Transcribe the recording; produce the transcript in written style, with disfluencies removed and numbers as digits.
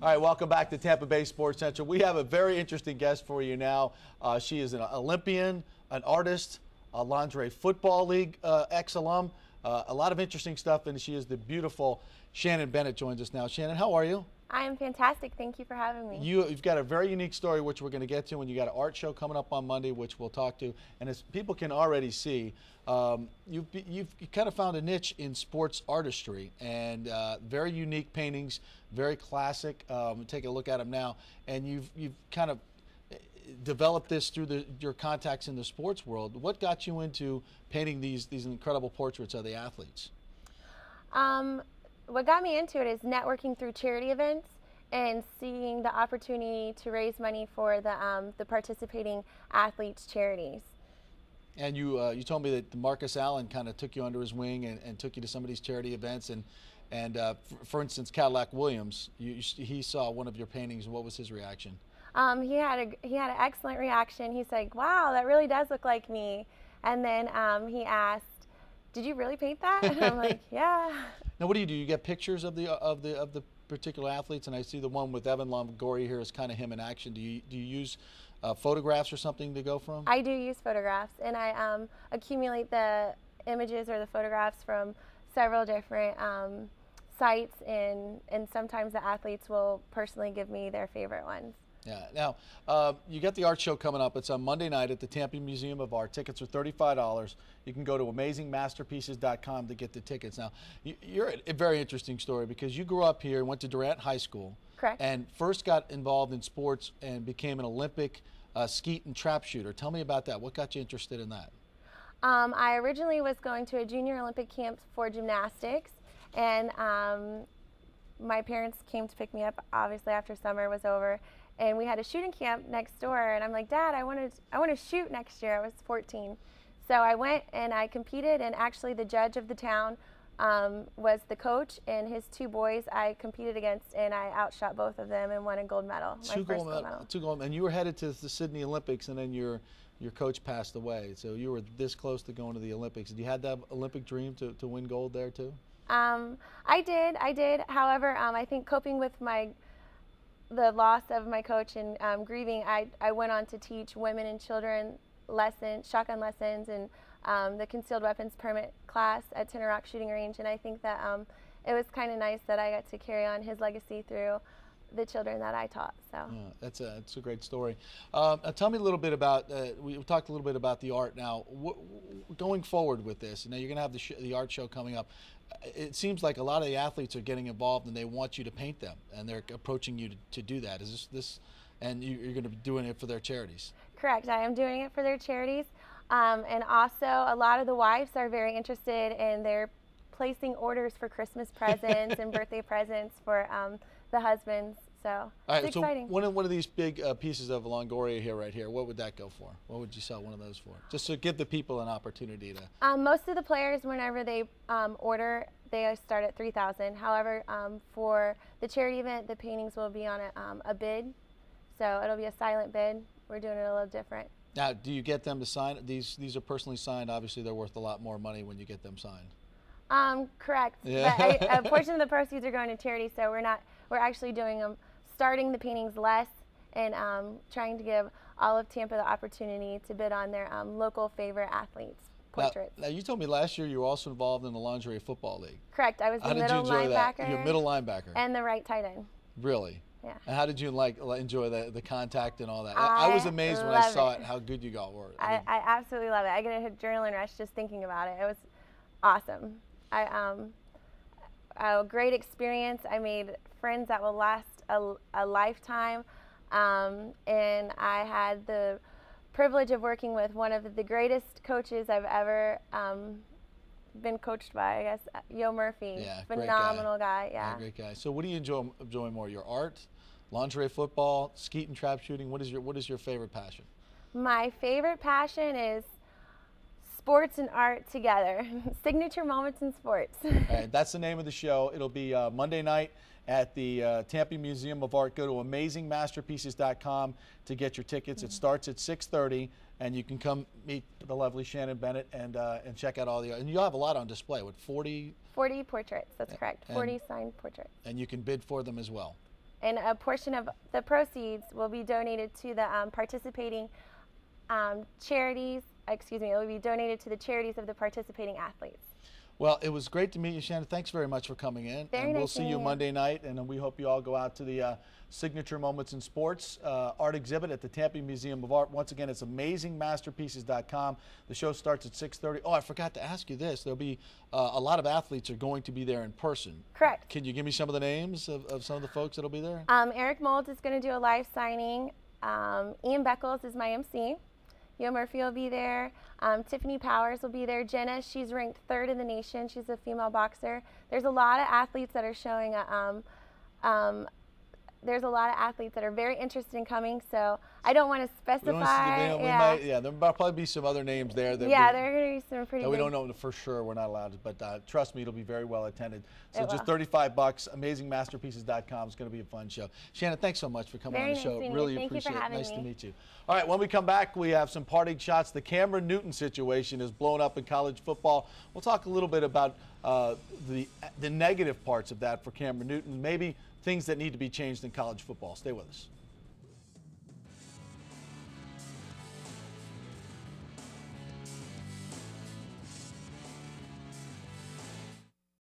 All right, welcome back to Tampa Bay Sports Central. We have a very interesting guest for you now. She is an Olympian, an artist, a lingerie football league ex-alum, a lot of interesting stuff, and she is the beautiful Shannon Bennett joins us now. Shannon, how are you? I am fantastic. Thank you for having me. You've got a very unique story, which we're going to get to, and you got an art show coming up on Monday, which we'll talk to. And as people can already see, you've kind of found a niche in sports artistry, and very unique paintings, very classic. Take a look at them now, and you've kind of developed this through your contacts in the sports world. What got you into painting these incredible portraits of the athletes? What got me into it is networking through charity events and seeing the opportunity to raise money for the participating athletes' charities. And you told me that Marcus Allen kind of took you under his wing and took you to some of these charity events. And for instance, Cadillac Williams, he saw one of your paintings. What was his reaction? He had an excellent reaction. He's like, "Wow, that really does look like me." And then he asked, "Did you really paint that?" And I'm like, "Yeah." Now, what do? You get pictures of the particular athletes, and I see the one with Evan Longoria here is kind of him in action. Do you use photographs or something to go from? I do use photographs, and I accumulate the images or the photographs from several different sites, and sometimes the athletes will personally give me their favorite ones. Yeah. Now, you got the art show coming up. It's on Monday night at the Tampa Museum of Art. Tickets are $35. You can go to amazingmasterpieces.com to get the tickets. Now, you're a very interesting story because you grew up here and went to Durant High School. Correct. And first got involved in sports and became an Olympic skeet and trap shooter. Tell me about that. What got you interested in that? I originally was going to a junior Olympic camp for gymnastics, and my parents came to pick me up, obviously, after summer was over. And we had a shooting camp next door, and I'm like, "Dad, I want to shoot next year." I was 14. So I went and I competed, and actually the judge of the town was the coach, and his two boys I competed against, and I outshot both of them and won a gold medal. Two gold, and you were headed to the Sydney Olympics, and then your coach passed away. So you were this close to going to the Olympics. Did you have that Olympic dream to win gold there too? I did. However, I think coping with the loss of my coach and grieving, I went on to teach women and children shotgun lessons, and the concealed weapons permit class at Tinner Rock Shooting Range. And I think that it was kind of nice that I got to carry on his legacy through the children that I taught. So yeah, that's a great story. Tell me a little bit about, we talked a little bit about the art now. Going forward with this, now you're going to have the art show coming up. It seems like a lot of the athletes are getting involved and they want you to paint them, and they're approaching you to do that. Is this and you're going to be doing it for their charities? Correct. I am doing it for their charities. And also a lot of the wives are very interested, and they're placing orders for Christmas presents and birthday presents for the husbands. So it's exciting. So one of these big pieces of Longoria right here, what would that go for? What would you sell one of those for? Just to give the people an opportunity to. Most of the players, whenever they order, they start at $3,000. However, for the charity event, the paintings will be on a bid, so it'll be a silent bid. We're doing it a little different. Now, do you get them to sign? These are personally signed. Obviously, they're worth a lot more money when you get them signed. Correct. Yeah. But a portion of the proceeds are going to charity, so we're actually doing starting the paintings less, and trying to give all of Tampa the opportunity to bid on their local favorite athletes' portraits. Now, you told me last year you were also involved in the lingerie football league. Correct. I was the middle linebacker. You're middle linebacker. And the right tight end. Really? Yeah. And how did you enjoy the contact and all that? I was amazed when I saw it, how good you all were. I absolutely love it. I get a adrenaline rush just thinking about it. It was awesome. A great experience. I made friends that will last a lifetime, and I had the privilege of working with one of the greatest coaches I've ever been coached by, I guess, Yo Murphy. Yeah, phenomenal guy. Yeah, great guy. So what do you enjoy more, your art, lingerie football, skeet and trap shooting? What is your favorite passion? My favorite passion is sports and art together. Signature moments in sports. All right, that's the name of the show. It'll be Monday night at the Tampa Museum of Art. Go to amazingmasterpieces.com to get your tickets. It starts at 6:30, and you can come meet the lovely Shannon Bennett and check out all the art. And you'll have a lot on display. What, 40? 40 portraits, that's correct. 40 signed portraits. And you can bid for them as well. and a portion of the proceeds will be donated to the participating charities. Excuse me, it will be donated to the charities of the participating athletes. Well, it was great to meet you, Shannon. Thanks very much for coming in. Very We'll nice see you Monday night, and we hope you all go out to the Signature Moments in Sports art exhibit at the Tampa Museum of Art. Once again, it's amazingmasterpieces.com. The show starts at 6:30. Oh, I forgot to ask you this. There'll be a lot of athletes are going to be there in person. Correct. Can you give me some of the names of some of the folks that'll be there? Eric Molds is going to do a live signing. Ian Beckles is my MC. Yo Murphy will be there. Tiffany Powers will be there. Jenna, she's ranked 3rd in the nation. She's a female boxer. There's a lot of athletes that are showing. There's a lot of athletes that are very interested in coming, so I don't want to specify. There'll probably be some other names there. There are going to be some pretty. We don't know for sure. We're not allowed to, but trust me, it'll be very well attended. So just $35. AmazingMasterpieces.com is going to be a fun show. Shannon, thanks so much for coming on the show. Really appreciate it. Nice to meet you. All right, when we come back, we have some parting shots. The Cameron Newton situation is blown up in college football. We'll talk a little bit about the negative parts of that for Cameron Newton, maybe things that need to be changed in college football. Stay with us.